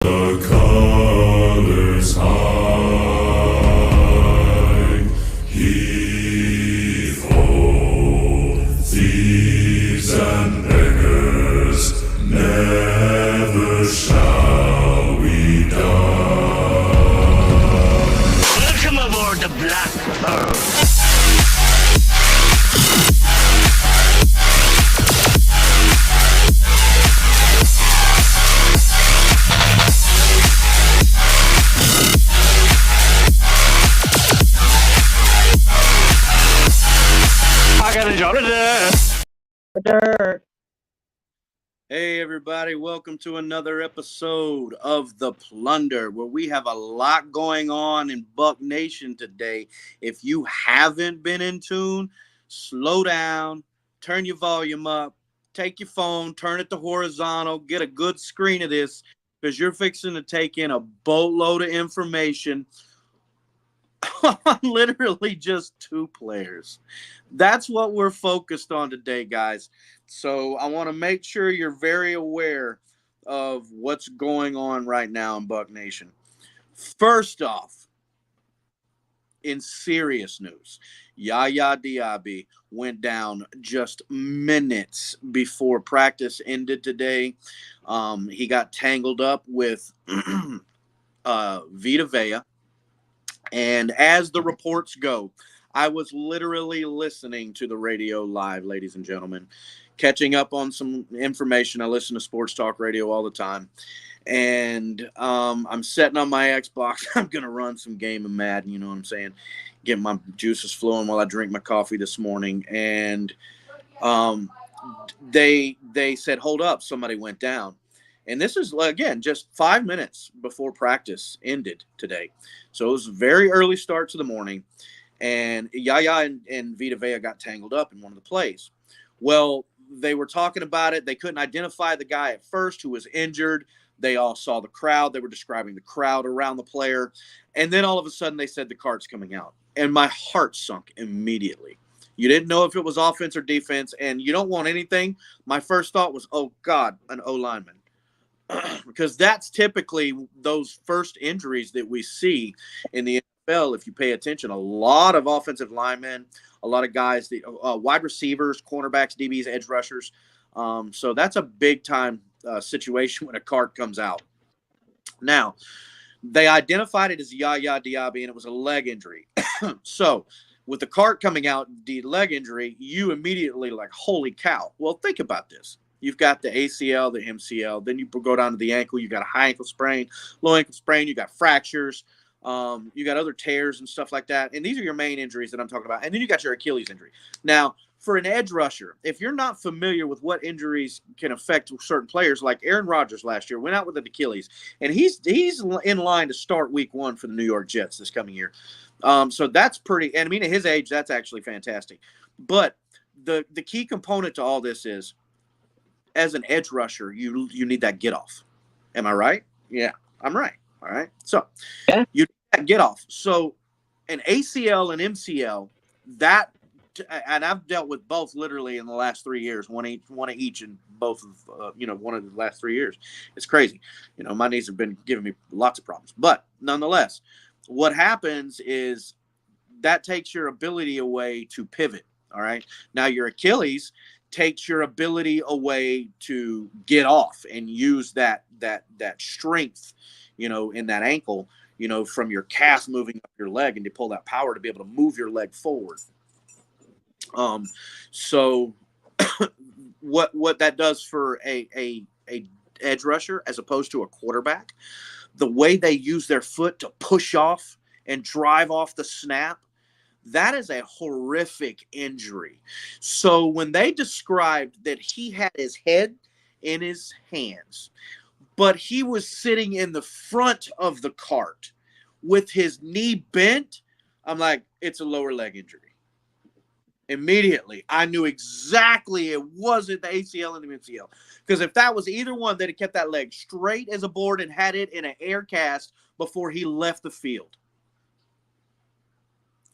The colors high, heave ho, thieves and beggars, never shall we die. Welcome aboard the Blackbird. I gotta enjoy it. Hey everybody, welcome to another episode of The Plunder, where we have a lot going on in Buck Nation today. If you haven't been in tune, slow down, turn your volume up, take your phone, turn it to horizontal, get a good screen of this, because you're fixing to take in a boatload of information on literally just two players. That's what we're focused on today, guys. So I want to make sure you're very aware of what's going on right now in Buck Nation. First off, in serious news, Yaya Diaby went down just minutes before practice ended today. He got tangled up with Vita Vea. And as the reports go, I was literally listening to the radio live, ladies and gentlemen, catching up on some information. I listen to sports talk radio all the time. And I'm setting on my Xbox. I'm going to run some game of Madden, you know what I'm saying? Get my juices flowing while I drink my coffee this morning. And they said, hold up, somebody went down. And this is, again, just 5 minutes before practice ended today. So it was a very early start to the morning. And Yaya and Vita Vea got tangled up in one of the plays. Well, they were talking about it. They couldn't identify the guy at first who was injured. They all saw the crowd. They were describing the crowd around the player. And then all of a sudden they said the card's coming out. And my heart sunk immediately. You didn't know if it was offense or defense. And you don't want anything. My first thought was, oh, God, an O-lineman. Because that's typically those first injuries that we see in the NFL. If you pay attention, a lot of offensive linemen, a lot of guys, the wide receivers, cornerbacks, DBs, edge rushers. So that's a big time situation when a card comes out. Now, they identified it as Yaya Diaby, and it was a leg injury. So with the card coming out, the leg injury, you immediately like, holy cow. Well, think about this. You've got the ACL, the MCL. Then you go down to the ankle. You got a high ankle sprain, low ankle sprain. You got fractures. You got other tears and stuff like that. And these are your main injuries that I'm talking about. And then you got your Achilles injury. Now, for an edge rusher, if you're not familiar with what injuries can affect certain players, like Aaron Rodgers last year went out with an Achilles, and he's in line to start Week 1 for the New York Jets this coming year. So that's pretty. And I mean, at his age, that's actually fantastic. But the key component to all this is, as an edge rusher, you need that get off. Am I right? Yeah, I'm right. All right. So you need that get off. So an ACL and MCL, that, and I've dealt with both literally in the last 3 years, one each in both of one of the last 3 years. It's crazy. My knees have been giving me lots of problems, but nonetheless, what happens is that takes your ability away to pivot. All right. Now your Achilles takes your ability away to get off and use that strength, in that ankle, from your calf moving up your leg, and to pull that power to be able to move your leg forward. So what that does for a edge rusher as opposed to a quarterback, the way they use their foot to push off and drive off the snap, that is a horrific injury. So when they described that he had his head in his hands, but he was sitting in the front of the cart with his knee bent, I'm like, it's a lower leg injury. Immediately, I knew exactly it wasn't the ACL and the MCL. Because if that was either one, they'd have kept that leg straight as a board and had it in an air cast before he left the field.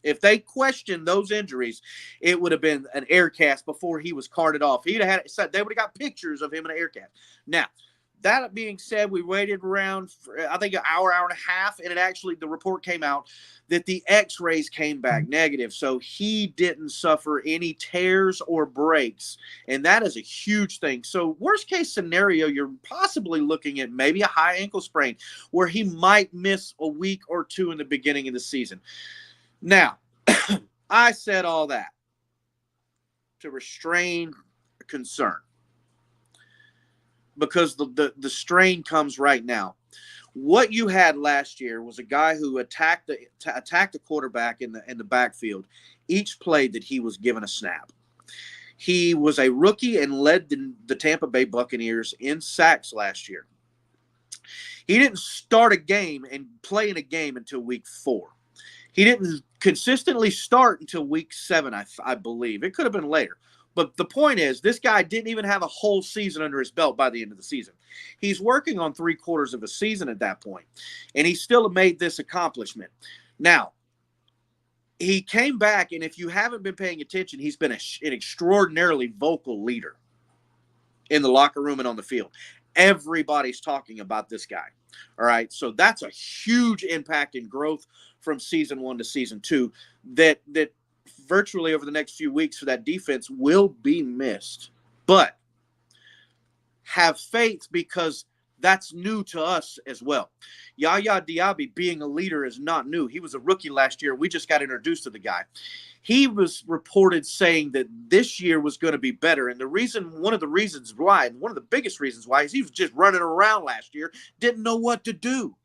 If they questioned those injuries, it would have been an air cast before he was carted off. He'd have had, they would have got pictures of him in an air cast. Now, that being said, we waited around for, I think, an hour and a half, and the report came out that the x-rays came back negative. So he didn't suffer any tears or breaks, and that is a huge thing. So worst case scenario, you're possibly looking at maybe a high ankle sprain where he might miss a week or two in the beginning of the season. Now, I said all that to restrain concern, because the strain comes right now. What you had last year was a guy who attacked the quarterback in the backfield each play that he was given a snap. He was a rookie and led the Tampa Bay Buccaneers in sacks last year. He didn't start a game and play in a game until week 4. He didn't consistently start until week 7, I believe. It could have been later. But the point is, this guy didn't even have a whole season under his belt by the end of the season. He's working on 3/4 of a season at that point, and he still made this accomplishment. Now, he came back, and if you haven't been paying attention, he's been an extraordinarily vocal leader in the locker room and on the field. Everybody's talking about this guy. All right, so that's a huge impact in growth from season 1 to season 2 that virtually over the next few weeks for that defense will be missed. But have faith, because that's new to us as well. Yaya Diaby being a leader is not new. He was a rookie last year. We just got introduced to the guy. He was reported saying that this year was going to be better. And one of the biggest reasons why is he was just running around last year, didn't know what to do.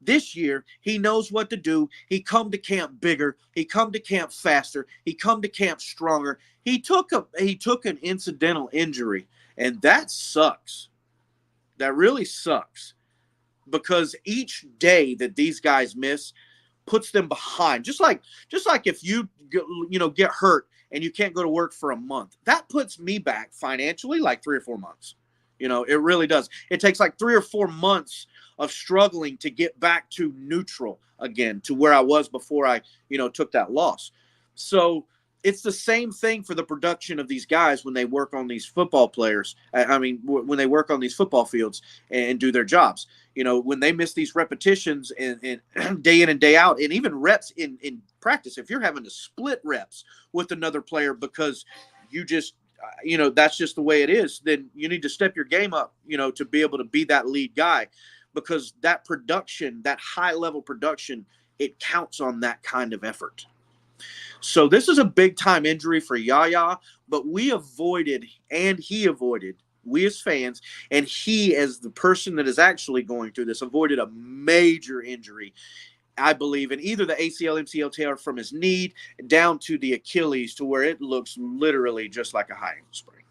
This year, he knows what to do. He come to camp bigger. He come to camp faster. He come to camp stronger. He took an incidental injury, and that sucks. That really sucks, because each day that these guys miss puts them behind. Just like if you get hurt and you can't go to work for a month, that puts me back financially like 3 or 4 months. It really does. It takes like 3 or 4 months of struggling to get back to neutral again, to where I was before I, took that loss. So it's the same thing for the production of these guys when they work on these football players. When they work on these football fields and do their jobs, when they miss these repetitions and day in and day out, and even reps in practice, if you're having to split reps with another player because you just, that's just the way it is, then you need to step your game up, to be able to be that lead guy, because that production, that high level production, it counts on that kind of effort. So this is a big time injury for Yaya, but we avoided, we as fans, and he as the person that is actually going through this, avoided a major injury, I believe, in either the ACL, MCL tear from his knee down to the Achilles, to where it looks literally just like a high ankle sprain.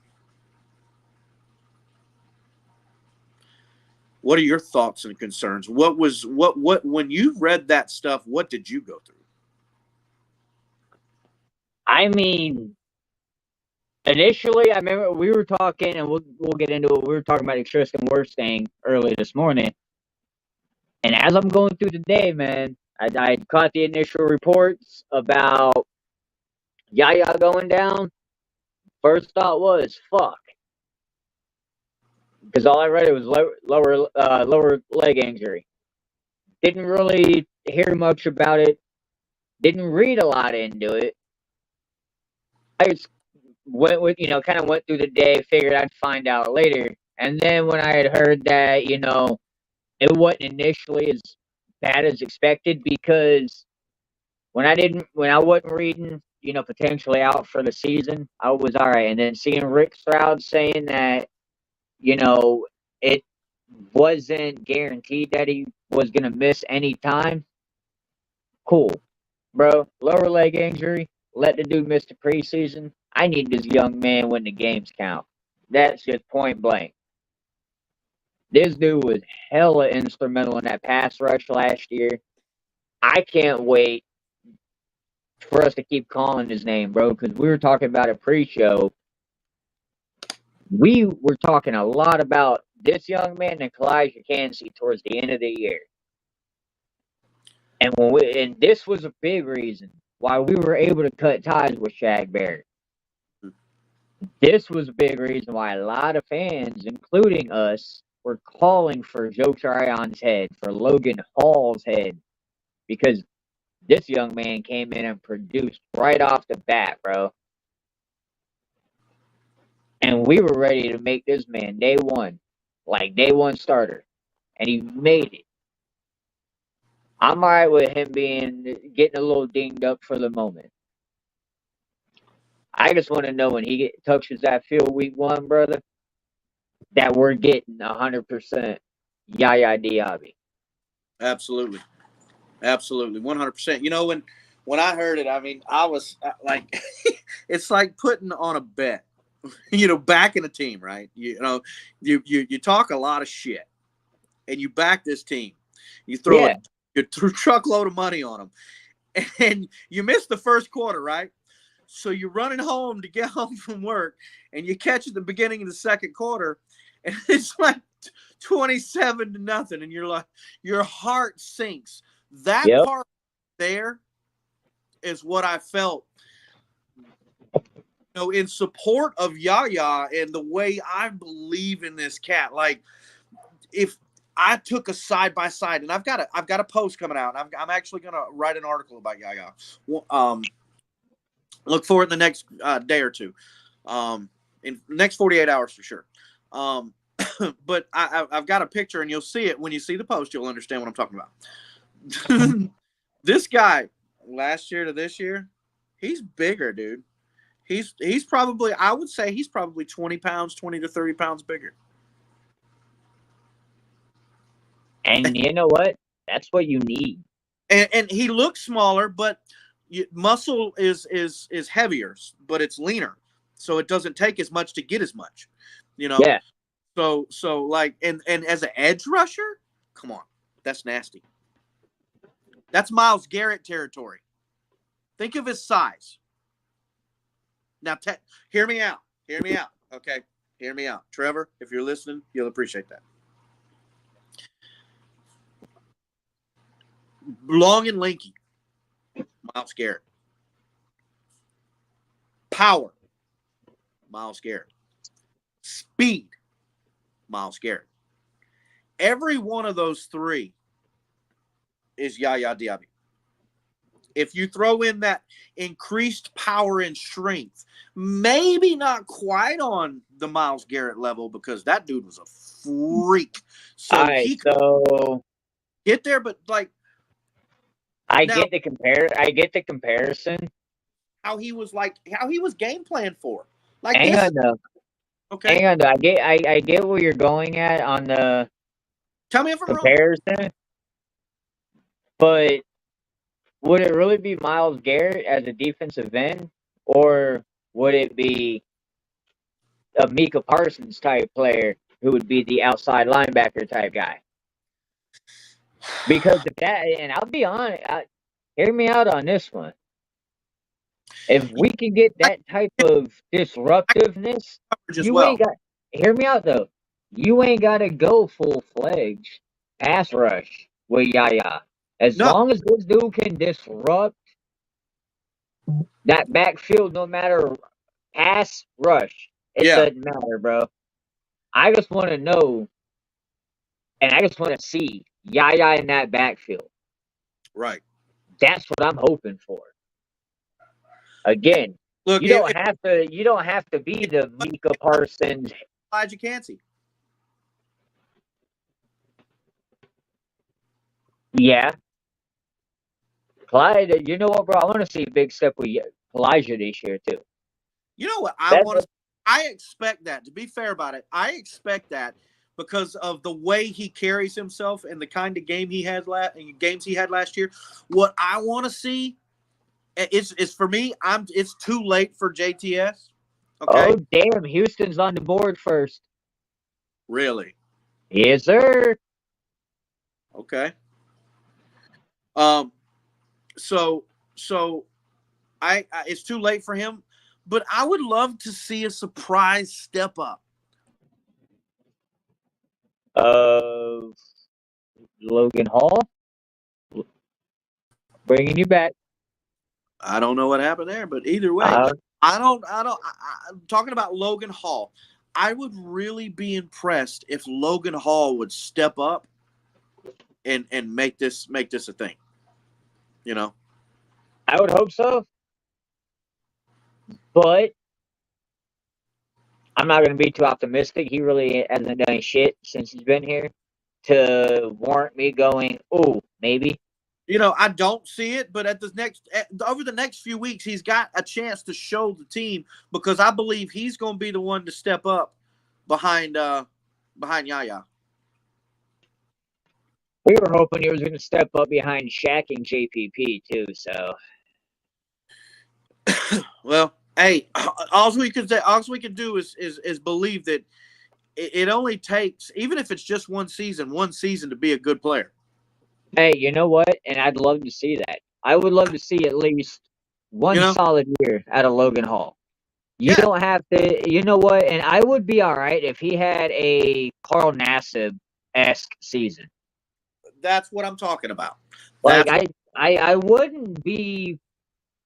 What are your thoughts and concerns? What when you read that stuff, what did you go through? I mean, initially, I remember we were talking, and we'll get into it. We were talking about Extreme Worst thing early this morning. And as I'm going through the day, man, I caught the initial reports about Yaya going down. First thought was, fuck. Because all I read was lower leg injury. Didn't really hear much about it. Didn't read a lot into it. I just kind of went through the day, figured I'd find out later. And then when I had heard that, it wasn't initially as bad as expected, because when I wasn't reading, potentially out for the season, I was all right. And then seeing Rick Stroud saying that, it wasn't guaranteed that he was going to miss any time. Cool. Bro, lower leg injury, let the dude miss the preseason. I need this young man when the games count. That's just point blank. This dude was hella instrumental in that pass rush last year. I can't wait for us to keep calling his name, bro, because we were talking about a pre-show. We were talking a lot about this young man and Kalijah Kancey towards the end of the year. And this was a big reason why we were able to cut ties with Shaq Barrett. This was a big reason why a lot of fans, including us, were calling for Joe Tryon's head, for Logan Hall's head, because this young man came in and produced right off the bat, bro. And we were ready to make this man day one, like day one starter. And he made it. I'm all right with him getting a little dinged up for the moment. I just want to know when he touches that field week one, brother, that we're getting 100% Yaya Diaby. Absolutely. Absolutely. 100%. You know, when I heard it, I mean, I was like, it's like putting on a bet, you know, backing a team, right? You know, you talk a lot of shit and you back this team. You throw a truckload of money on them and you miss the first quarter, right? So you're running home to get home from work and you catch at the beginning of the second quarter and it's like 27-0. And you're like, your heart sinks. That part there is what I felt, you know, in support of Yaya and the way I believe in this cat. Like, if I took a side by side, and I've got a post coming out. I'm actually gonna write an article about Yaya. Look for it in the next day or two, in the next 48 hours for sure. But I've got a picture, and you'll see it when you see the post. You'll understand what I'm talking about. This guy, last year to this year, he's bigger, dude. He's probably, I would say he's probably 20 to 30 pounds bigger. And you know what? That's what you need. And he looks smaller, but muscle is heavier, but it's leaner, so it doesn't take as much to get as much, you know. Yeah. So like, and as an edge rusher, come on, that's nasty. That's Myles Garrett territory. Think of his size. Now, hear me out. Hear me out. Okay, hear me out, Trevor. If you're listening, you'll appreciate that. Long and lanky, Myles Garrett. Power, Myles Garrett. Speed, Myles Garrett. Every one of those three is Yaya Diaby. If you throw in that increased power and strength, maybe not quite on the Myles Garrett level, because that dude was a freak. So he could get there, but like, I get the comparison. How he was game planned for. Like, hang on though. Okay. Hang on though. I get where you're going at on the Tell me if I'm comparison. wrong. But would it really be Myles Garrett as a defensive end, or would it be a Micah Parsons type player who would be the outside linebacker type guy? Because if that, and I'll be honest, hear me out on this one. If we can get that type of disruptiveness, ain't got. Hear me out though. You ain't got to go full-fledged pass rush with Yaya. As long as this dude can disrupt that backfield, no matter pass rush, it doesn't matter, bro. I just want to know, and I just want to see Yaya in that backfield. Right. That's what I'm hoping for. Again, look, you don't have to be the Micah Parsons. Elijah Cansey. Yeah. Clyde, you know what, bro? I want to see a big step with Elijah this year, too. You know what? I expect that. To be fair about it, I expect that because of the way he carries himself and the kind of game he had games he had last year. What I want to see is for me, it's too late for JTS. Okay? Oh, damn. Houston's on the board first. Really? Yes, sir. Okay. So it's too late for him, but I would love to see a surprise step up. Logan Hall, bringing you back. I don't know what happened there, but either way, I'm talking about Logan Hall. I would really be impressed if Logan Hall would step up and make this a thing. You know, I would hope so, but I'm not going to be too optimistic. He really hasn't done shit since he's been here to warrant me going, oh, maybe. I don't see it, but over the next few weeks, he's got a chance to show the team, because I believe he's going to be the one to step up behind Yaya. We were hoping he was going to step up behind Shaq and JPP too. So, Well, hey, all we can do is believe that it only takes, even if it's just one season, to be a good player. hey, you know what? And I'd love to see that. I would love to see at least one solid year out of Logan Hall. You don't have to, you know what? And I would be all right if he had a Carl Nassib-esque season. That's what I'm talking about. Like, I wouldn't be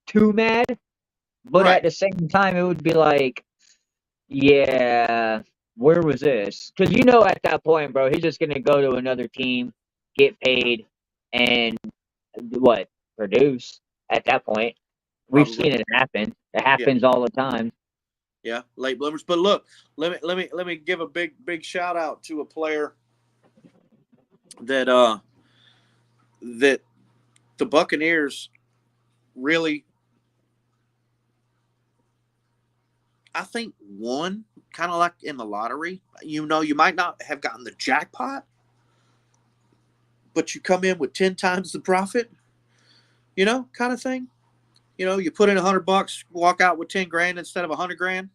too mad, but Right. at the same time, it would be like, yeah, where was this? Because at that point, bro, he's just gonna go to another team, get paid, and produce. At that point, we've Probably. seen it happen. It happens all the time. Yeah, late bloomers. But look, let me give a big shout out to a player that the Buccaneers really, I think, won, kind of like in the lottery. You might not have gotten the jackpot, but you come in with 10 times the profit, kind of thing. You put in $100, walk out with 10 grand instead of 100 grand,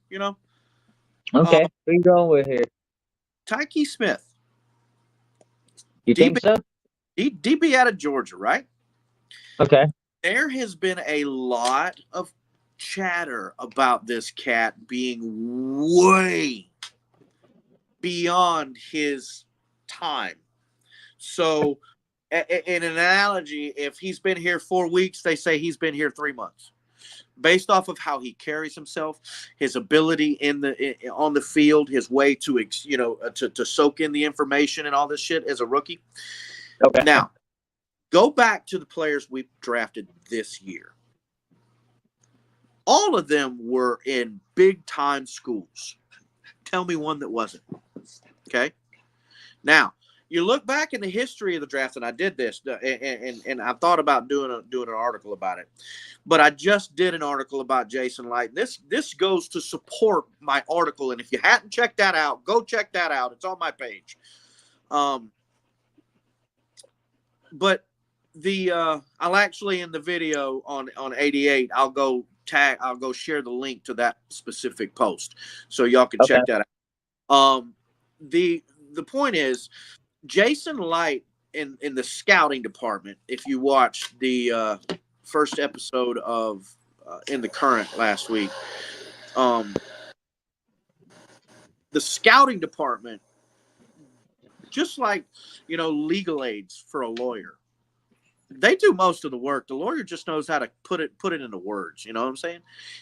Okay, who you going with here? Tyke Smith. You think so? DB out of Georgia, right? Okay. There has been a lot of chatter about this cat being way beyond his time. So, in an analogy, if he's been here 4 weeks, they say he's been here 3 months, based off of how he carries himself, his ability on the field, his way to to soak in the information and all this shit as a rookie. Okay. Now, go back to the players we drafted this year. All of them were in big-time schools. Tell me one that wasn't. Okay? Now, you look back in the history of the draft, and I did this, and I thought about doing an article about it. But I just did an article about Jason Light. This goes to support my article, and if you hadn't checked that out, go check that out. It's on my page. But I'll actually, in the video on 88, I'll go share the link to that specific post, so y'all can check that out. The point is, Jason Light in the scouting department, if you watch the first episode of In the Current last week, the scouting department, just like legal aids for a lawyer, they do most of the work. The lawyer just knows how to put it into words. You know what I'm saying?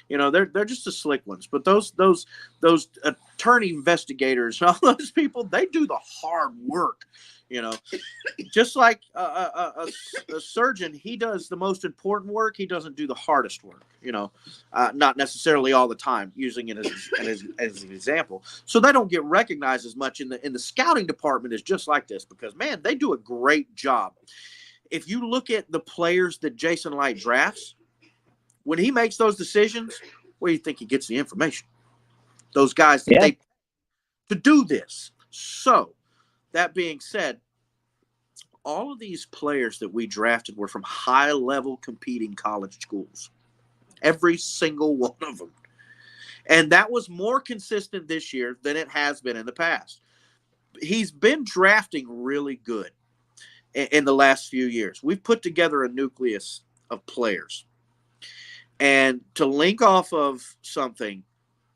They're just the slick ones. But those attorney investigators and all those people, they do the hard work. Just like a surgeon, he does the most important work. He doesn't do the hardest work. Not necessarily all the time, using it as an example. So they don't get recognized as much in the scouting department. Is just like this, because man, they do a great job. If you look at the players that Jason Light drafts, when he makes those decisions, where do you think he gets the information? Those guys that they to do this. So, that being said, all of these players that we drafted were from high-level competing college schools. Every single one of them. And that was more consistent this year than it has been in the past. He's been drafting really good in the last few years. We've put together a nucleus of players. And to link off of something,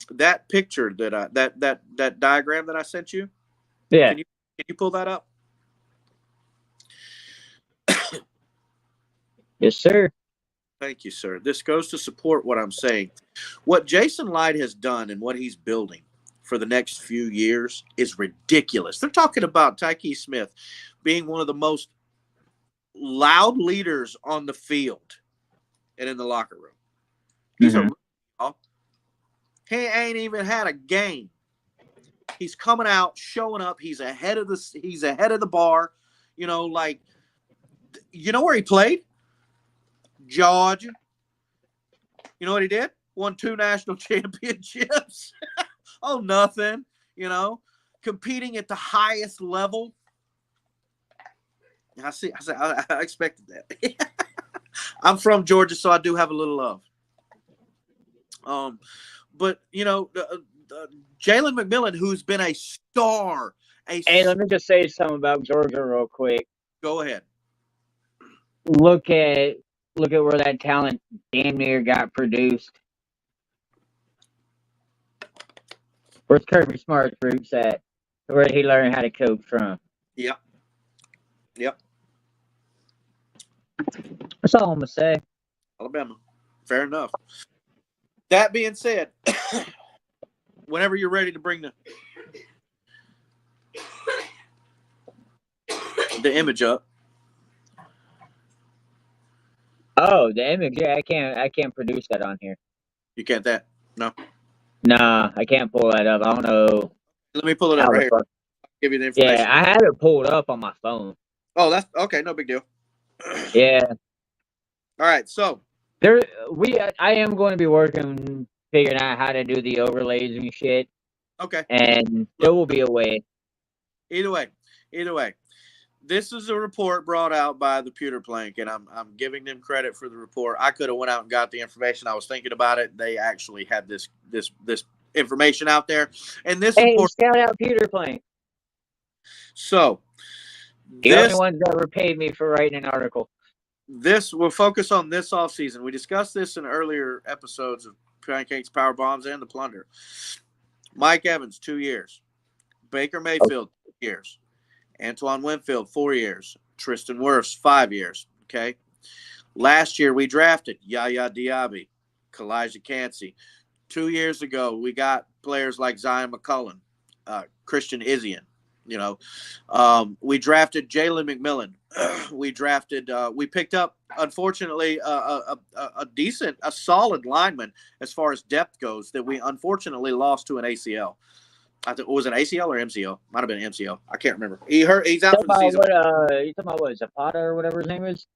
that picture that diagram that I sent you, can you pull that up? Yes, sir. Thank you, sir. This goes to support what I'm saying. What Jason Light has done and what he's building for the next few years is ridiculous. They're talking about Tyke Smith being one of the most loud leaders on the field and in the locker room. He's a he ain't even had a game. He's coming out, showing up. He's ahead of the bar. You know, like, you know where he played? Georgia. You know what he did? Won 2 national championships. Oh, nothing. You know, competing at the highest level. I expected that. I'm from Georgia, so I do have a little love. But you know, Jalen McMillan, who's been a star. Hey, let me just say something about Georgia real quick. Go ahead. Look at where that talent damn near got produced. Where's Kirby Smart's roots at? Where did he learn how to coach from? Yep. That's all I'm gonna say. Alabama. Fair enough. That being said, whenever you're ready to bring the image up. Oh, the image. Yeah, I can't produce that on here. You can't that? No. Nah, I can't pull that up. I don't know. Let me pull it up right here. I'll give you the information. Yeah, I have it pulled up on my phone. Oh, that's okay. No big deal. Yeah. All right. So I am going to be working, figuring out how to do the overlays and shit. Okay. And there will be a way. Either way, this is a report brought out by the Pewter Plank, and I'm giving them credit for the report. I could have went out and got the information. I was thinking about it. They actually had this information out there, and this report. Shout out Pewter Plank. So the only ones that ever paid me for writing an article. We'll focus on this offseason. We discussed this in earlier episodes of Pancakes, Power Bombs, and the Plunder. Mike Evans, 2 years. Baker Mayfield, 2 years. Antoine Winfield, 4 years. Tristan Wirfs, 5 years. Okay. Last year we drafted Yaya Diaby, Kalijah Cansey. 2 years ago we got players like Zion McCullum, Christian Izzian. You know, we drafted Jalen McMillan. We picked up, unfortunately, a solid lineman as far as depth goes that we unfortunately lost to an ACL. I think it was an ACL or MCL. Might have been MCL. I can't remember. He's out for the season. You talking about what, Zapata or whatever his name is?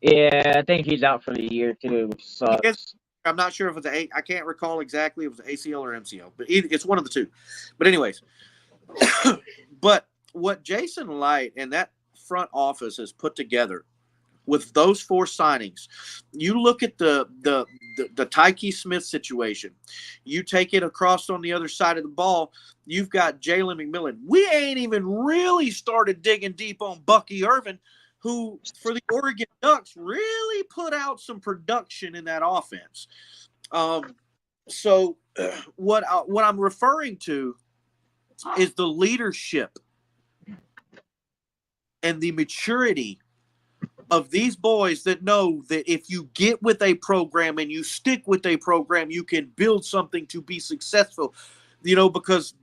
Yeah, I think he's out for the year too, which sucks. I'm not sure if it's I can't recall exactly if it was ACL or MCL, but it's one of the two. But anyways, but what Jason Light and that front office has put together with those 4 signings, you look at the Tyke Smith situation, you take it across on the other side of the ball, you've got Jalen McMillan. We ain't even really started digging deep on Bucky Irvin, who for the Oregon Ducks really put out some production in that offense. So what I'm referring to is the leadership and the maturity of these boys that know that if you get with a program and you stick with a program, you can build something to be successful. You know, because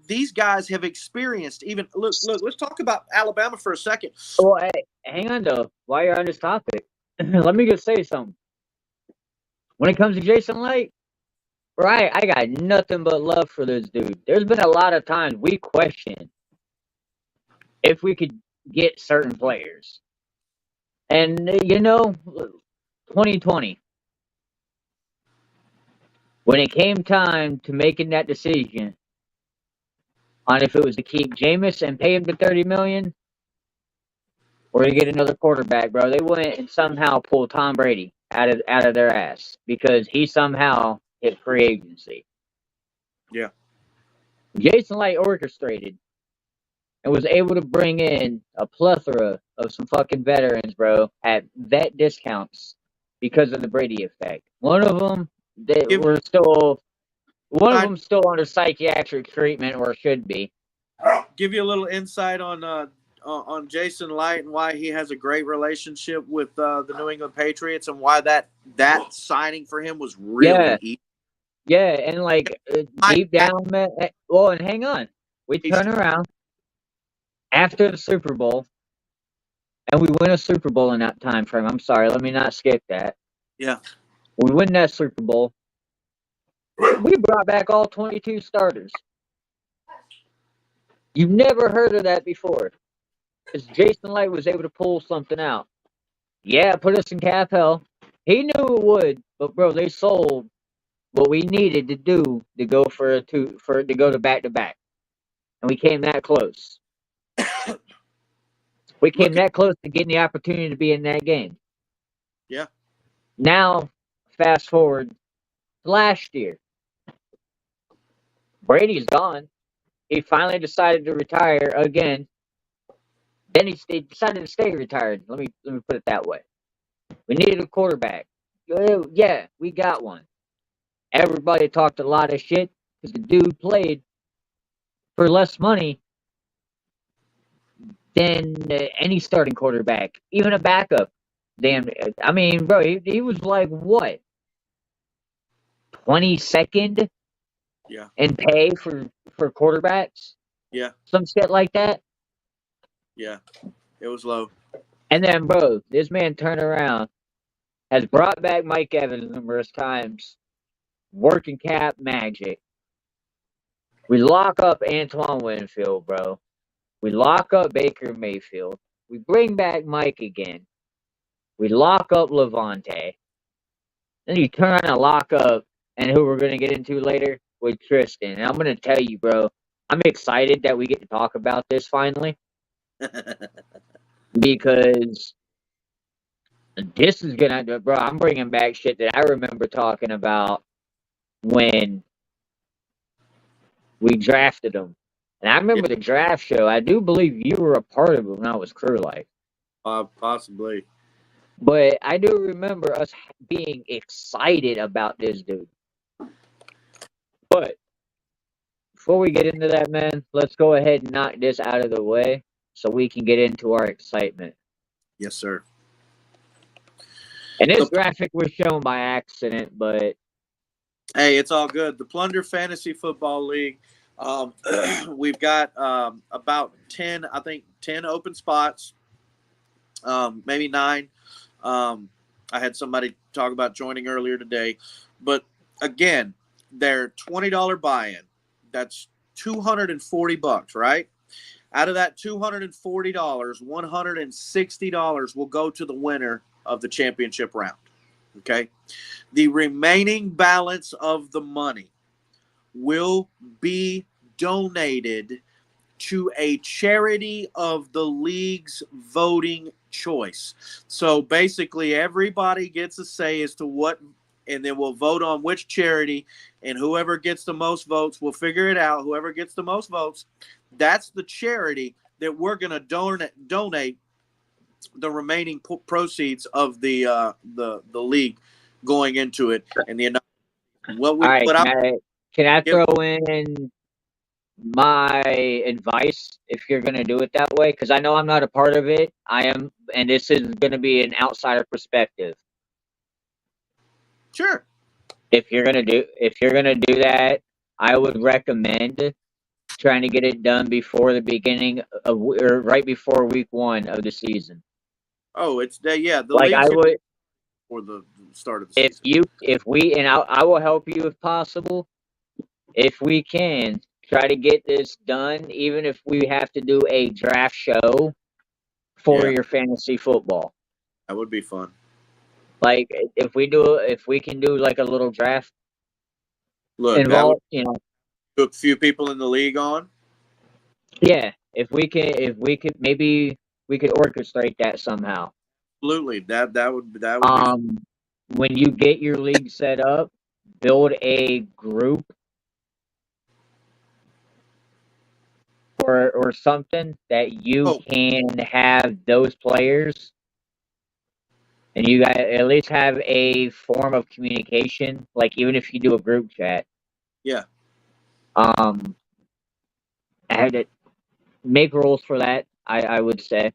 these guys have experienced even look. Let's talk about Alabama for a second. Well, hey, hang on though. While you're on this topic, let me just say something. When it comes to Jason Light, right, I got nothing but love for this dude. There's been a lot of times we questioned if we could get certain players. And, you know, 2020, when it came time to making that decision on if it was to keep Jameis and pay him the $30 million or to get another quarterback, bro, they went and somehow pulled Tom Brady out of their ass because he somehow hit free agency. Yeah. Jason Light orchestrated and was able to bring in a plethora of some fucking veterans, bro, at vet discounts because of the Brady effect. One of them, still under psychiatric treatment, or should be. Give you a little insight on Jason Light and why he has a great relationship with the New England Patriots and why that signing for him was really easy. Yeah, and like deep down, man. Well, and hang on, we turn around after the Super Bowl, and we win a Super Bowl in that time frame. I'm sorry, let me not skip that. Yeah. We win that Super Bowl. We brought back all 22 starters. You've never heard of that before. Because Jason Light was able to pull something out. Yeah, put us in cap hell. He knew it would, but bro, they sold what we needed to do to go to go to back to back, and we came that close. We came Look at that close to getting the opportunity to be in that game. yeah. Now, fast forward to last year. Brady's gone. He finally decided to retire again. Then he decided to stay retired. Let me put it that way. We needed a quarterback. Yeah, we got one. Everybody talked a lot of shit because the dude played for less money than any starting quarterback, even a backup. Damn, I mean, bro, he was like what 22nd Yeah. in pay for quarterbacks, Yeah. some shit like that. Yeah. It was low. And then, bro, this man turned around, has brought back Mike Evans numerous times, working cap magic. We lock up Antoine Winfield, bro. We lock up Baker Mayfield. We bring back Mike again. We lock up Levante. Then you turn around and lock up, and who we're going to get into later with Tristan. And I'm going to tell you, bro, I'm excited that we get to talk about this finally because this is going to, bro, I'm bringing back shit that I remember talking about when we drafted him. And I remember the draft show. I do believe you were a part of it when I was Crew Life. Possibly. But I do remember us being excited about this dude. But before we get into that, man, let's go ahead and knock this out of the way so we can get into our excitement. Yes, sir. And this graphic was shown by accident, but hey, it's all good. The Plunder Fantasy Football League. We've got about 10, I think 10 open spots, maybe 9. I had somebody talk about joining earlier today. But again, they're $20 buy-in. That's $240, right? Out of that $240, $160 will go to the winner of the championship round. Okay? The remaining balance of the money will be donated to a charity of the league's voting choice. So basically, everybody gets a say as to what, and then we'll vote on which charity, and whoever gets the most votes, we'll figure it out. Whoever gets the most votes, that's the charity that we're going to donate the remaining proceeds of the league going into it. And the what we all right, put out. can I throw in my advice if you're going to do it that way? Because I know I'm not a part of it. I am, and this is going to be an outsider perspective. Sure. If you're gonna do that, I would recommend trying to get it done before the beginning of or right before week 1 of the season. Oh, it's yeah. The like I would for the start of the season. I will help you if possible. If we can try to get this done, even if we have to do a draft show for your fantasy football, that would be fun. Like if we can do like a little draft. Look, involved, put a few people in the league on. Yeah, if we could maybe we could orchestrate that somehow. Absolutely, that would be. When you get your league set up, build a group or something that you can have those players, and you guys at least have a form of communication. Like even if you do a group chat. Yeah. I had to make rules for that. I would say.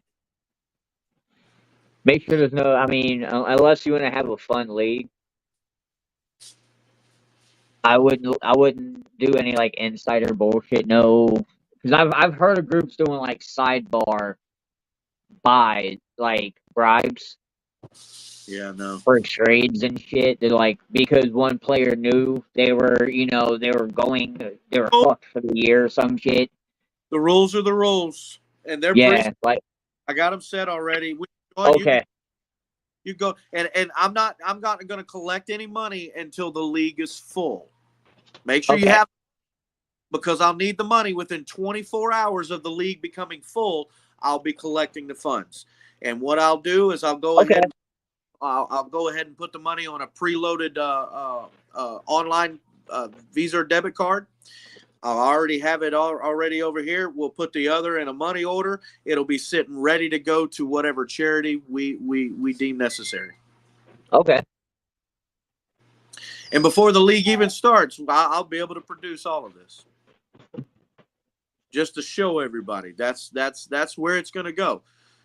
Make sure there's no. I mean, unless you want to have a fun league. I wouldn't do any like insider bullshit. No, because I've heard of groups doing like sidebar buy like bribes Yeah, no. for trades and shit. They're like because one player knew they were they were Oh, fucked for the year or some shit. the rules are the rules, and they're pretty. Yeah, like I got them set already. okay, You go, and I'm not going to collect any money until the league is full. Make sure you okay, have, because I'll need the money within 24 hours of the league becoming full. I'll be collecting the funds, and what I'll do is I'll go okay, ahead. I'll go ahead and put the money on a preloaded online Visa or debit card. I'll already have it already over here. We'll put the other in a money order. It'll be sitting ready to go to whatever charity we deem necessary. okay. And before the league even starts, I'll be able to produce all of this, just to show everybody. That's where it's going to go,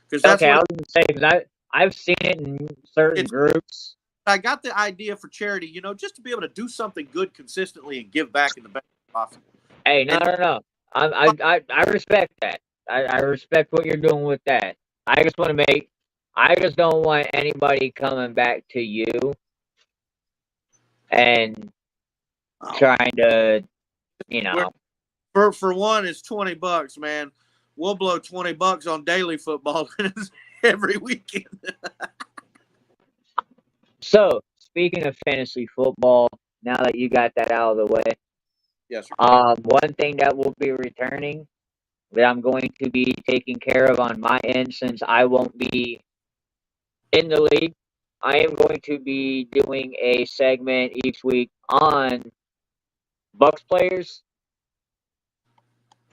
because that's Okay, I what was gonna say because I've seen it in certain it's. groups. I got the idea for charity, just to be able to do something good consistently and give back in the best way possible. Hey, no, And no, no. I respect that. I respect what you're doing with that. I just want to make. I just don't want anybody coming back to you and trying to, you know. for one, it's $20, man. We'll blow $20 on daily football every weekend. So, speaking of fantasy football, now that you got that out of the way, Yes, sir. one thing that will be returning that I'm going to be taking care of on my end since I won't be in the league. I am going to be doing a segment each week on Bucks players,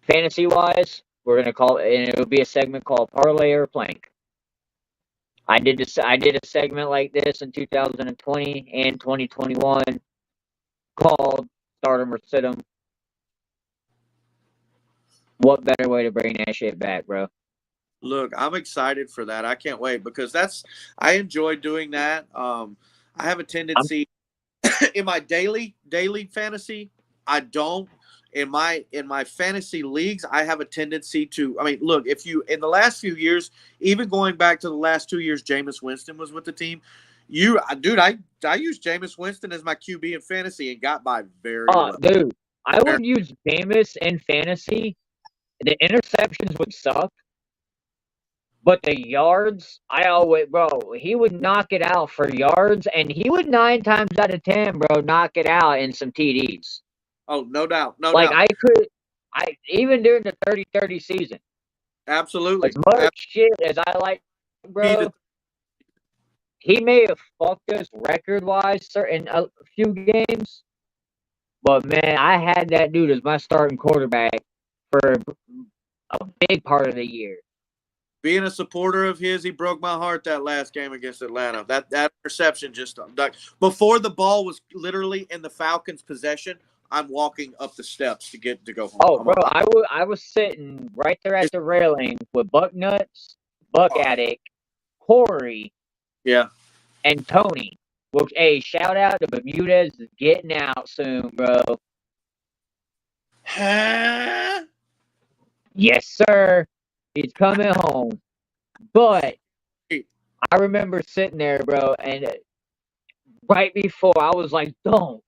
fantasy wise. We're gonna call it, and it'll be a segment called Parlay or Plank. I did this. I did a segment like this in 2020 and 2021 called Start 'em or Sit 'em. What better way to bring that shit back, bro? Look, I'm excited for that. I can't wait, because I enjoy doing that. I have a I'm tendency in my daily fantasy. I don't. In my fantasy leagues, I have a tendency to. I mean, look, if you in the last few years, even going back to the last 2 years, Jameis Winston was with the team. I used Jameis Winston as my QB in fantasy and got by very well. dude. I Very, would use Jameis in fantasy. The interceptions would suck, but the yards, he would knock it out for yards, and he would 9 times out of 10, bro, knock it out in some TDs. oh, no doubt, no Like doubt, even during the 30-30 season, as absolutely. much shit as I like, bro, he may have fucked us record wise in a few games, but man, I had that dude as my starting quarterback for a big part of the year. Being a supporter of his, he broke my heart that last game against Atlanta. That interception just before the ball was literally in the Falcons' possession. I'm walking up the steps to go home. Oh, bro, I was sitting right there at the railing with Buck Nuts, Buck Addict, Corey, Yeah. and Tony. Which, hey, shout out to Bermudez is getting out soon, bro. Huh? Yes, sir. He's coming home. But I remember sitting there, bro, and right before I was like, don't.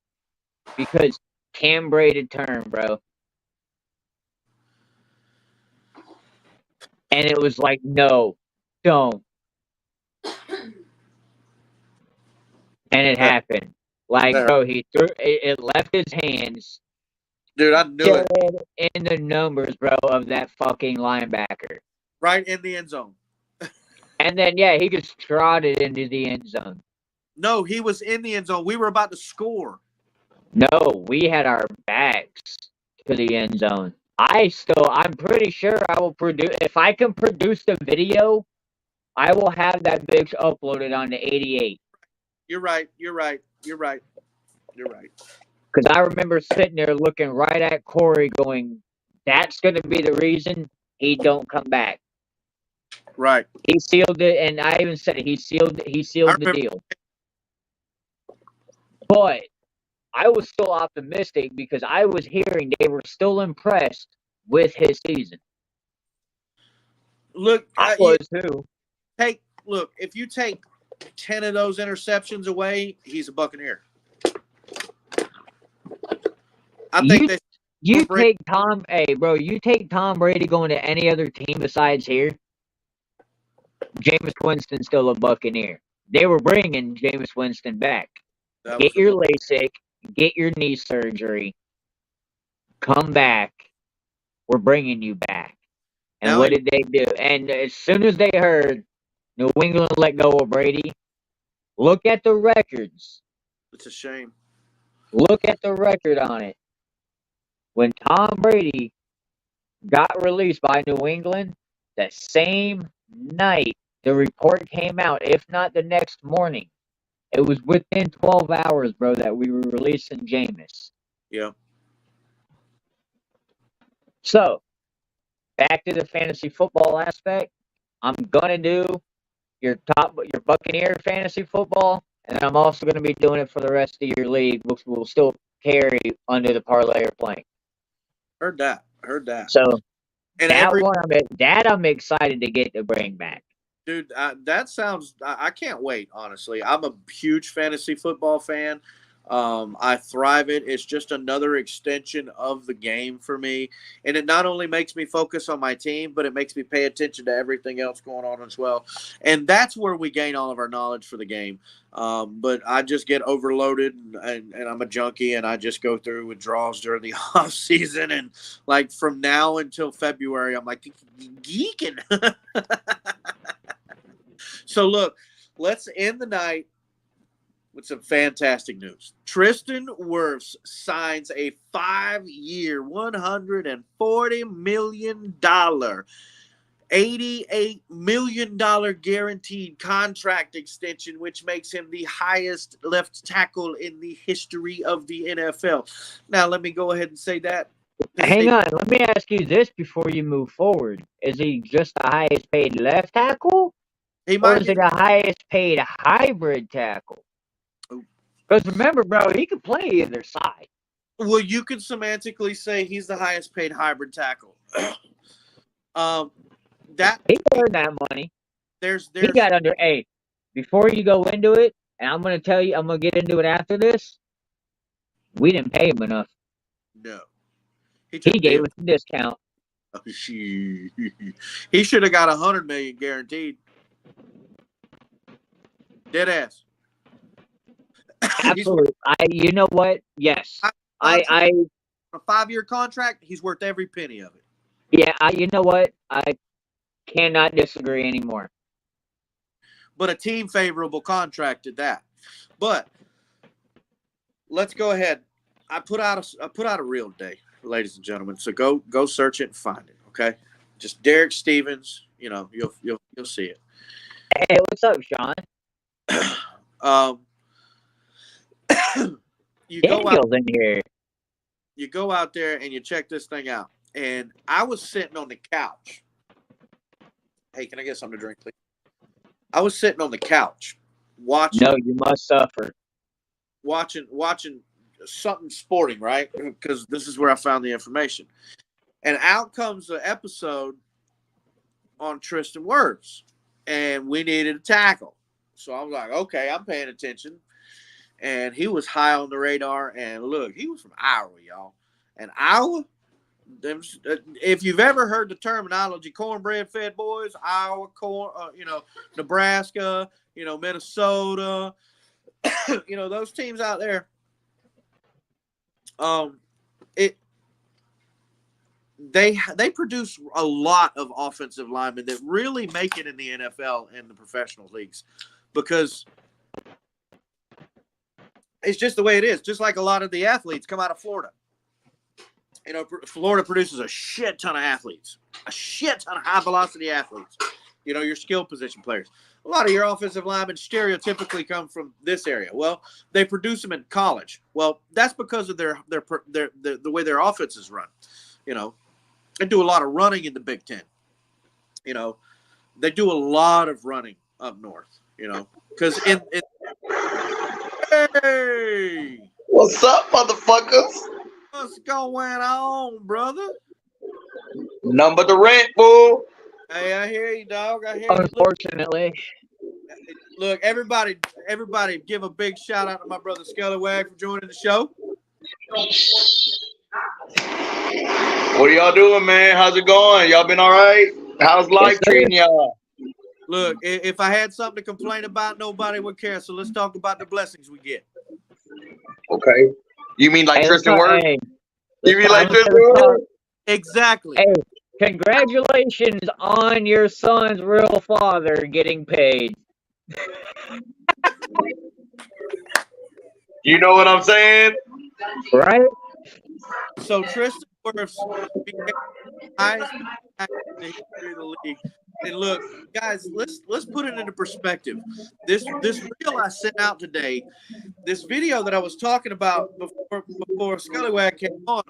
Because Cam braided turn, bro. And it was like, no, don't. And it happened. Like, bro, he threw it left his hands. Dude, I knew it. In the numbers, bro, of that fucking linebacker. Right in the end zone. And then, yeah, he just trotted into the end zone. No, he was in the end zone. We were about to score. No, we had our backs to the end zone. I'm pretty sure I will produce, if I can produce the video, I will have that bitch uploaded on the 88. You're right. Because I remember sitting there looking right at Corey going, that's going to be the reason he don't come back. Right. He sealed it, and I even said it. He sealed the deal. But I was still optimistic because I was hearing they were still impressed with his season. Look, I was too. Look, if you take 10 of those interceptions away, he's a Buccaneer. I think that you take Tom, hey bro, you take Tom Brady going to any other team besides here, Jameis Winston's still a Buccaneer. They were bringing Jameis Winston back. Get your LASIK, get your knee surgery, come back. We're bringing you back. And Now what did they do? And as soon as they heard New England let go of Brady, look at the records. It's a shame. Look at the record on it. When Tom Brady got released by New England, the same night the report came out, if not the next morning. It was within 12 hours, bro, that we were releasing Jameis. Yeah. So, back to the fantasy football aspect. I'm gonna do your Buccaneer fantasy football, and I'm also gonna be doing it for the rest of your league, which will still carry under the parlay or plank. Heard that. So And I'm excited to get to bring back. Dude, that sounds. I can't wait. Honestly, I'm a huge fantasy football fan. I thrive it. It's just another extension of the game for me, and it not only makes me focus on my team, but it makes me pay attention to everything else going on as well. And that's where we gain all of our knowledge for the game. But I just get overloaded, and I'm a junkie, and I just go through withdrawals during the off season, and like from now until February, I'm like geeking. So look, let's end the night with some fantastic news. Tristan Wirfs signs a 5-year, $140 million, $88 million guaranteed contract extension, which makes him the highest left tackle in the history of the NFL. Now, let me go ahead and say that. Hang on, let me ask you this before you move forward. Is he just the highest paid left tackle? Or is he the highest paid hybrid tackle? Because remember, bro, he could play either side. Well, you could semantically say he's the highest paid hybrid tackle. That he earned that money. He got under. Hey, before you go into it, and I'm gonna tell you, I'm gonna get into it after this. We didn't pay him enough. No, he gave us a discount. Oh, he should have got $100 million guaranteed. Dead ass. Absolutely. You know what? Yes. I a 5-year contract, he's worth every penny of it. Yeah, you know what? I cannot disagree anymore. But a team favorable contract at that. But let's go ahead. I put out a reel today, ladies and gentlemen. So go search it and find it. Okay, just Derek Stevens. You know, you'll see it. Hey, what's up, Sean? You Daniel's in here. You go out there and you check this thing out. And I was sitting on the couch. Hey, can I get something to drink, please? I was sitting on the couch watching. No, you must suffer. Watching something sporting, right? Because this is where I found the information. And out comes the episode on Tristan Wirfs. And we needed a tackle. So I was like, okay, I'm paying attention. And he was high on the radar. And look, he was from Iowa, y'all. And Iowa, if you've ever heard the terminology, cornbread fed boys, Iowa, Nebraska, Minnesota, those teams out there, they produce a lot of offensive linemen that really make it in the NFL and the professional leagues, because it's just the way it is. Just like a lot of the athletes come out of Florida. Florida produces a shit ton of athletes, a shit ton of high-velocity athletes, your skill position players. A lot of your offensive linemen stereotypically come from this area. Well, they produce them in college. Well, that's because of the way their offenses run. They do a lot of running in the Big Ten. They do a lot of running up north, because hey, What's up, motherfuckers? What's going on, brother? None but the rent, fool. Hey, I hear you, dog. I hear you. Unfortunately. Look, everybody, give a big shout out to my brother Scallywag for joining the show. What are y'all doing, man? How's it going? Y'all been all right? How's life treating y'all? Look, if I had something to complain about, nobody would care. So let's talk about the blessings we get. Okay. You mean like Hey, Tristan Wirth? hey, You mean like let's Tristan Wirth? Exactly. Hey, congratulations on your son's real father getting paid. You know what I'm saying? Right? So Tristan Wirfs became the highest paid in the history of the league. And look, guys, let's put it into perspective. This reel I sent out today, this video that I was talking about before Scallywag came on,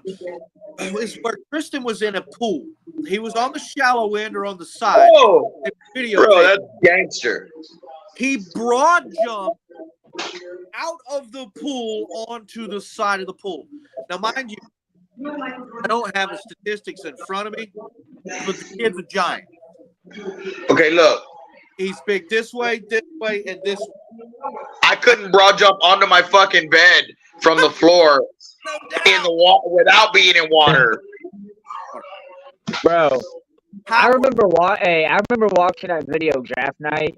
is where Tristan was in a pool. He was on the shallow end or on the side. Oh, Video bro, that's gangster. He broad jumped out of the pool onto the side of the pool. Now, mind you, I don't have the statistics in front of me, but the kid's a giant. Okay, look. He's big this way, and this way. I couldn't broad jump onto my fucking bed from the floor in the water without being in water. Bro, I remember watching that video draft night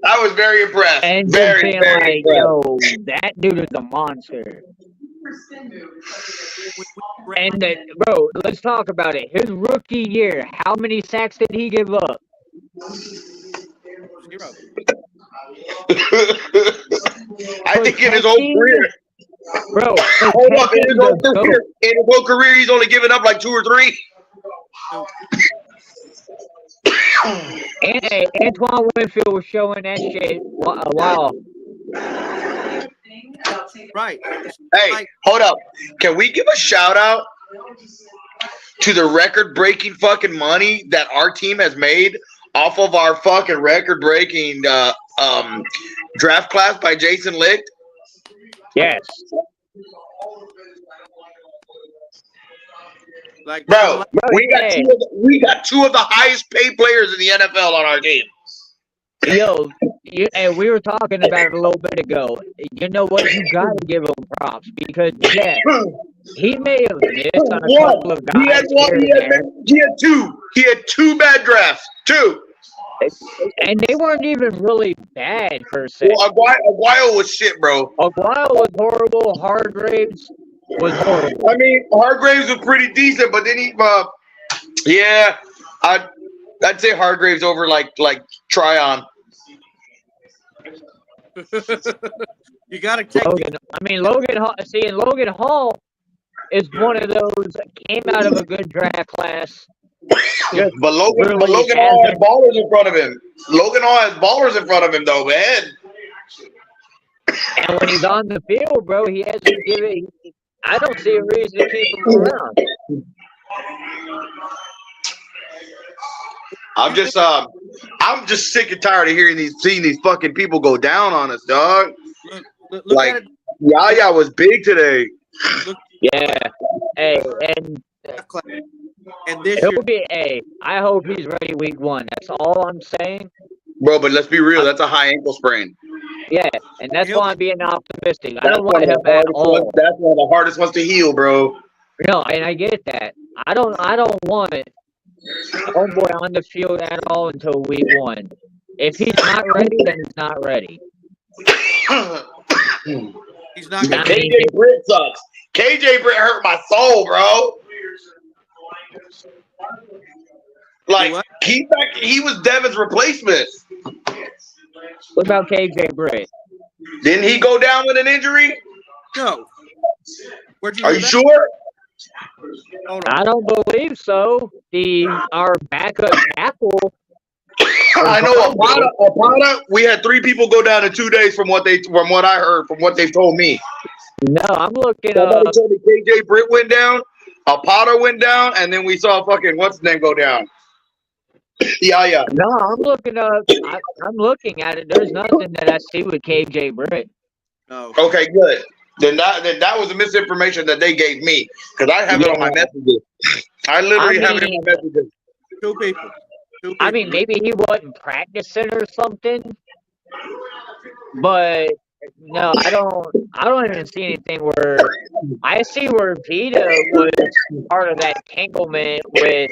I was very impressed. and just Very, being very like, impressed. yo, that dude is a monster. And bro, let's talk about it. His rookie year, how many sacks did he give up? 0. I think in his whole career, Bro, hold up, in his whole career, he's only given up like 2 or 3. And hey, Antoine Winfield was showing that shit a while. Right. Hey, hold up. Can we give a shout out to the record-breaking fucking money that our team has made off of our fucking record-breaking draft class by Jason Licht? Yes. Like, Bro, we got 2 of the highest paid players in the NFL on our team. Yo, and we were talking about it a little bit ago. You know what? You gotta give him props because he may have missed on a couple of guys. He had 2 bad drafts. 2. And they weren't even really bad per se. Well, Aguayo was shit, bro. Aguayo was horrible. Hargraves was horrible. I mean, Hargraves was pretty decent, but then I'd say Hargraves over like Tryon. You got to take Logan. Logan Hall is one of those that came out of a good draft class. But Logan Hall has ballers in front of him. Logan Hall has ballers in front of him, though, man. And when he's on the field, bro, he hasn't given. I don't see a reason to keep him around. I'm just sick and tired of seeing these fucking people go down on us, dog. Look like at it. Yaya was big today. Yeah. Hey, and this year, I hope he's ready week 1. That's all I'm saying. Bro, but let's be real. That's a high ankle sprain. Yeah, and that's why I'm being optimistic. I don't want him at all. That's one of the hardest ones to heal, bro. No, and I get that. I don't want homeboy on the field at all until week 1. If he's not ready, then he's not ready. he's not. KJ Britt sucks. KJ Britt hurt my soul, bro. Like he was Devin's replacement. What about KJ Britt? Didn't he go down with an injury? No. Are you sure? I don't believe so. Our backup tackle. I know Apata. We had 3 people go down in 2 days from what I heard, from what they've told me. No, I'm looking Somebody up. told me KJ Britt went down, Apata went down, and then we saw fucking what's his name go down. Yeah. No, I'm looking up. I'm looking at it. There's nothing that I see with KJ Britt. No. Okay, good. then that was the misinformation that they gave me because I have it on my messages. I literally have it in my messages. Two people. I mean, maybe he wasn't practicing or something, but no, I don't even see anything where I see where Vita was part of that entanglement with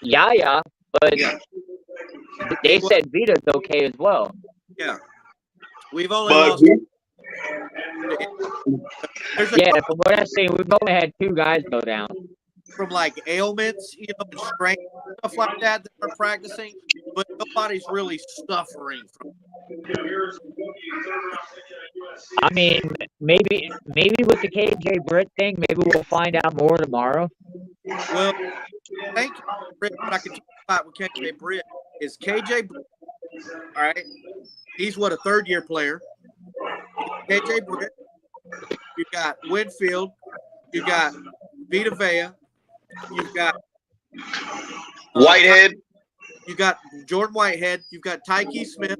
Yaya, but Yeah. they said Vita's okay as well. Yeah. We've only But lost. There's a Yeah, from what I've seen, we've only had 2 guys go down. from like ailments, and strength, stuff like that are practicing, but nobody's really suffering from it. I mean, maybe with the KJ Britt thing, maybe we'll find out more tomorrow. Well, thank you, Britt. What I can talk about with KJ Britt is KJ Britt, all right? He's what, a third-year player. KJ Britt, you got Winfield, you got Vita Vea, you've got Whitehead, you got Jordan Whitehead, you've got Tyke Smith,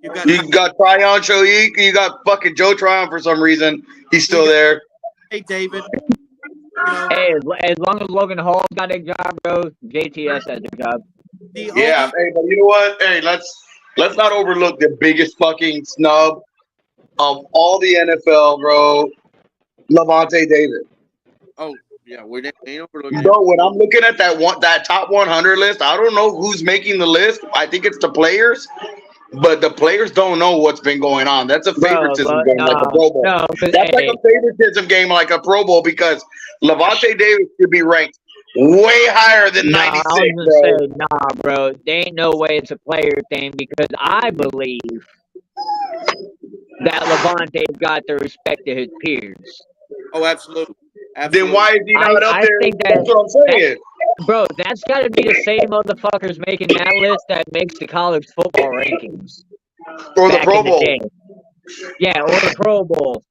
you got Tryon Shoik, you got fucking Joe Tryon for some reason. He's still there. Hey, David. Hey, as long as Logan Hall got a job, bro, JTS has a job. Yeah, hey, but you know what? Hey, let's not overlook the biggest fucking snub of all the NFL, bro. Levante David. Oh, yeah, we ain't overlooking. Bro, when I'm looking at that top 100 list, I don't know who's making the list. I think it's the players, but the players don't know what's been going on. That's a favoritism game, like a Pro Bowl. That's like a favoritism game, like a Pro Bowl, because Levante David should be ranked way higher than 96. I was gonna say, bro, there ain't no way it's a player thing because I believe that Levante's got the respect of his peers. Oh, absolutely. Then why is he not up there? That's what I'm saying. Bro, that's got to be the same motherfuckers making that list that makes the college football rankings. Or the Pro Bowl. Yeah, or the Pro Bowl.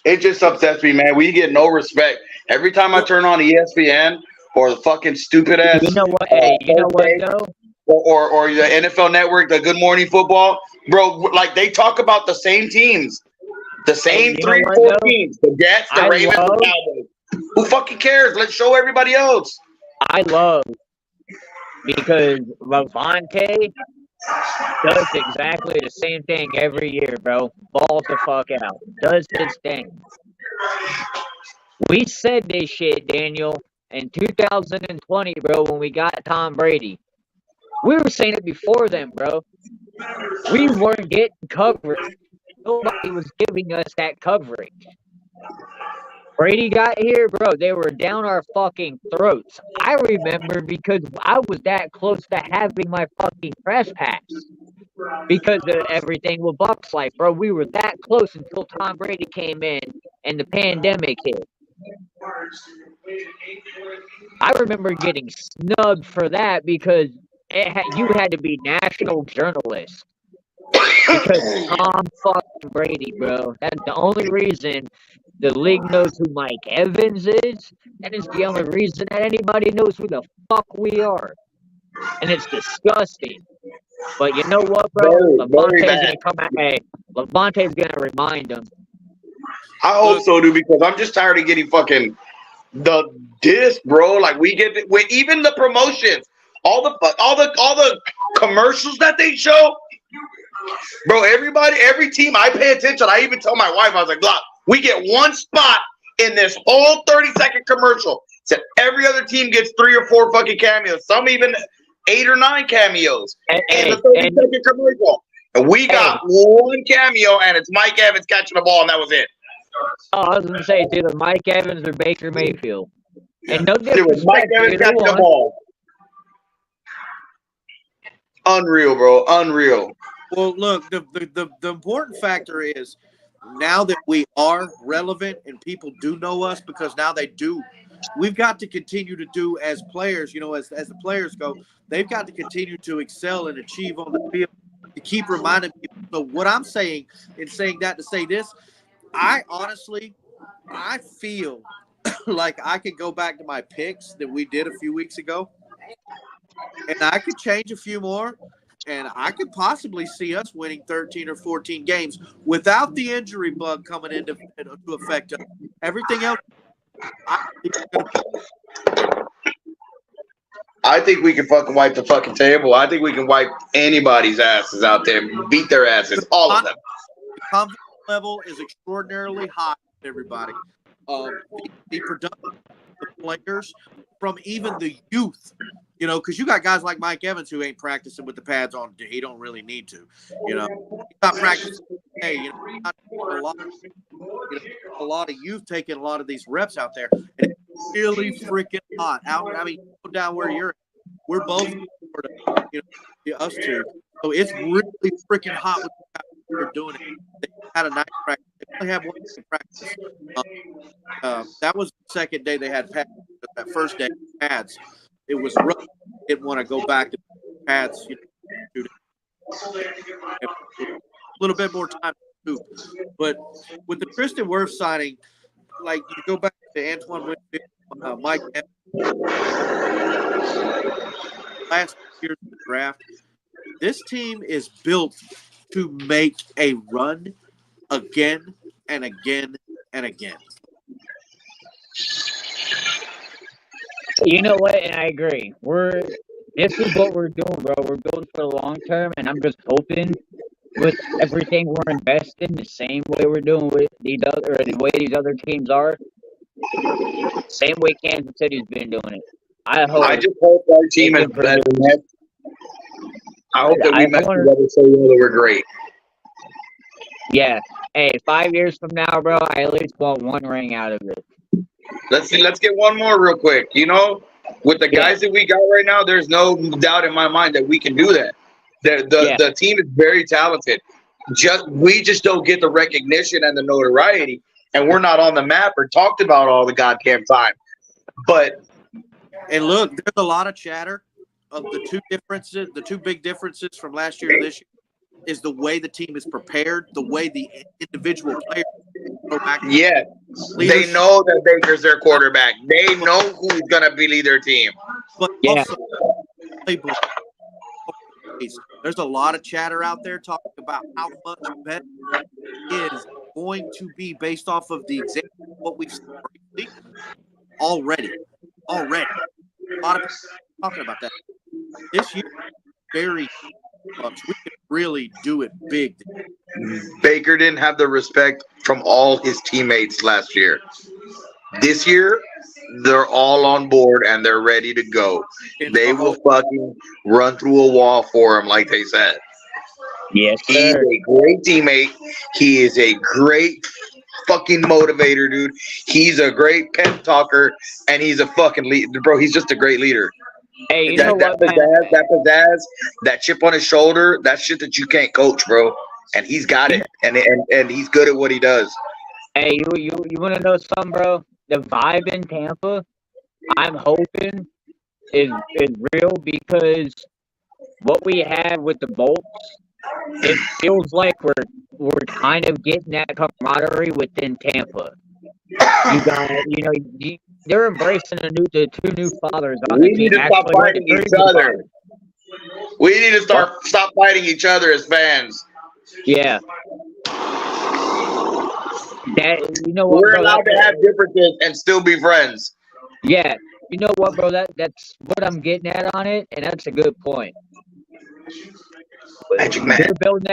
It just upsets me, man. We get no respect. Every time I turn on ESPN or the fucking stupid ass. You know what? Hey, you know what though? Or the NFL Network, the Good Morning Football, bro. Like they talk about the same teams, the same 3 or 4 teams: the Jets, the Ravens, the Cowboys. Who fucking cares? Let's show everybody else. I love because Levante does exactly the same thing every year, bro. Balls the fuck out. Does his thing. We said this shit, Daniel, in 2020, bro, when we got Tom Brady. We were saying it before then, bro. We weren't getting coverage. Nobody was giving us that coverage. Brady got here, bro. They were down our fucking throats. I remember because I was that close to having my fucking press pass because of everything with Bucs life, bro. We were that close until Tom Brady came in and the pandemic hit. I remember getting snubbed for that because you had to be national journalist because Tom fucking Brady, bro. That's the only reason the league knows who Mike Evans is, and it's the only reason that anybody knows who the fuck we are. And it's disgusting. But you know what, bro? Levante's gonna come out. Hey, Levante's gonna remind them. I hope so, dude, because I'm just tired of getting fucking the diss, bro. Like we get with even the promotions, all the commercials that they show, bro. Every team, I pay attention. I even tell my wife, I was like, look, we get one spot in this whole 30-second commercial. Except every other team gets 3 or 4 fucking cameos. Some even 8 or 9 cameos in the 30-second commercial. And we got one cameo, and it's Mike Evans catching the ball, and that was it. Oh, I was gonna say it's either Mike Evans or Baker Mayfield. And no It was Mike disrespect to Evans either catching the one. ball. Unreal, bro. Unreal. Well, look, the important factor is now that we are relevant and people do know us because now they do. We've got to continue to do as players, as the players go, they've got to continue to excel and achieve on the field to keep reminding people. So what I'm saying in saying that to say this, I feel like I could go back to my picks that we did a few weeks ago, and I could change a few more, And I could possibly see us winning 13 or 14 games without the injury bug coming into to affect us. Everything else, I think we can fucking wipe the fucking table. I think we can wipe anybody's asses out there, beat their asses, all of them. The confidence level is extraordinarily high, everybody. The production of the players from even the youth, you know, because you got guys like Mike Evans who ain't practicing with the pads on. He don't really need to, you know. He's not practicing. Hey, you know, not a lot of youth taking a lot of these reps out there. And it's really freaking hot out. I mean, go down where you're. We're both, you know, us two. So it's really freaking hot when they're doing it. They had a night practice. They only have one practice. That was the second day they had pads. That first day pads, it was rough. They didn't want to go back to pads. You know, a little bit more time to do. But with the Tristan Wirth signing, like you go back to Antoine Winfield, Mike Evans, last year's draft, this team is built to make a run again and again and again. You know what? And I agree. This is what we're doing, bro. We're building for the long term, and I'm just hoping with everything we're investing the same way we're doing with these other, or the way these other teams are, same way Kansas City's been doing it. I just hope our team is better. I hope that we mess together so well that we're great. Yeah. Hey, 5 years from now, bro, I at least want one ring out of it. Let's get one more real quick. You know, with the guys that we got right now, there's no doubt in my mind that we can do that. The team is very talented. We just don't get the recognition and the notoriety, and we're not on the map or talked about all the goddamn time. And look, there's a lot of chatter of the two differences. The two big differences from last year to this year is the way the team is prepared, the way the individual players go back. Yeah, they know that Baker's their quarterback. They know who's gonna be their team. But also, playbook. There's a lot of chatter out there talking about how much better it is going to be based off of the example of what we've seen already. A lot of people talking about that. This year, very much. We can really do it big. Baker didn't have the respect from all his teammates last year. This year, they're all on board and they're ready to go. They will fucking run through a wall for him, like they said. Yes, sir. He's a great teammate. He is a great fucking motivator, dude. He's a great pen talker, and he's a fucking leader, bro. He's just a great leader. Hey, you know what, that pizzazz, that chip on his shoulder, that shit that you can't coach, bro. And he's got it, and he's good at what he does. Hey, you want to know something, bro? The vibe in Tampa, I'm hoping is real, because what we have with the Bolts, it feels like we're kind of getting that camaraderie within Tampa. You got, they're embracing the two new fathers on the team. We need to stop fighting each other. We need to stop fighting each other as fans. Yeah. What, we're bro, allowed to have differences and still be friends. Yeah. You know what, bro? That's what I'm getting at on it, and that's a good point. Magic Man. They're building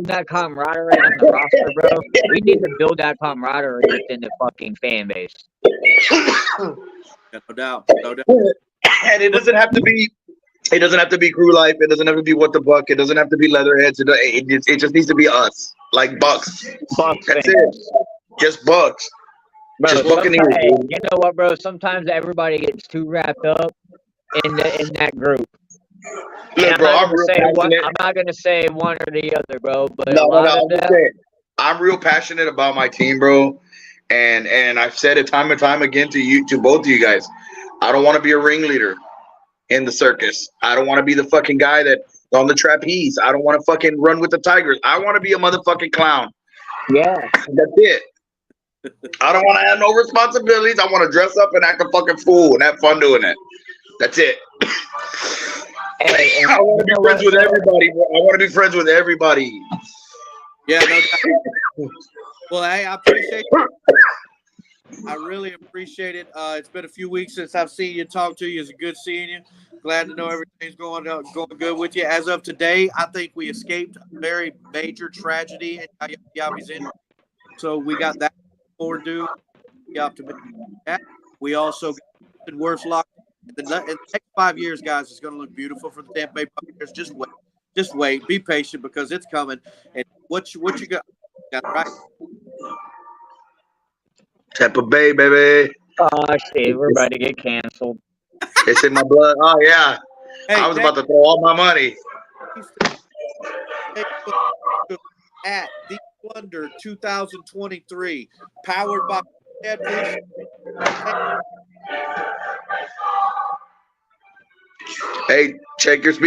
that camaraderie on the roster, bro. We need to build that camaraderie within the fucking fan base. No doubt. And it doesn't have to be Crew Life. It doesn't have to be What the Buck. It doesn't have to be Leatherheads. It just needs to be us, like Bucks. That's it. Just Bucks. Bro, just fucking. Hey, you know what, bro? Sometimes everybody gets too wrapped up in that group. Look, bro, I'm not gonna say one or the other, bro. But I'm real passionate about my team, bro. And I've said it time and time again to both of you guys. I don't want to be a ringleader in the circus. I don't want to be the fucking guy that's on the trapeze. I don't want to fucking run with the tigers. I want to be a motherfucking clown. Yeah. That's it. I don't want to have no responsibilities. I want to dress up and act a fucking fool and have fun doing it. That's it. Hey, I want to be friends with everybody. I want to be friends with everybody. Yeah, no doubt. Well, hey, I appreciate it. I really appreciate it. It's been a few weeks since I've seen you and talked to you. It's good seeing you. Glad to know everything's going good with you. As of today, I think we escaped a very major tragedy in Yabi's in. So we got that forward to be optimistic. We also got worse locked. In the next 5 years, guys, it's going to look beautiful for the Tampa Bay Buccaneers. Just wait, be patient because it's coming. And what you got right? Tampa Bay, baby. Oh, Steve, we're about to get canceled. It's in my blood. Oh yeah. Hey, I was about to throw all my money. At the Plunder 2023, powered by BucDad. Hey, check your speed.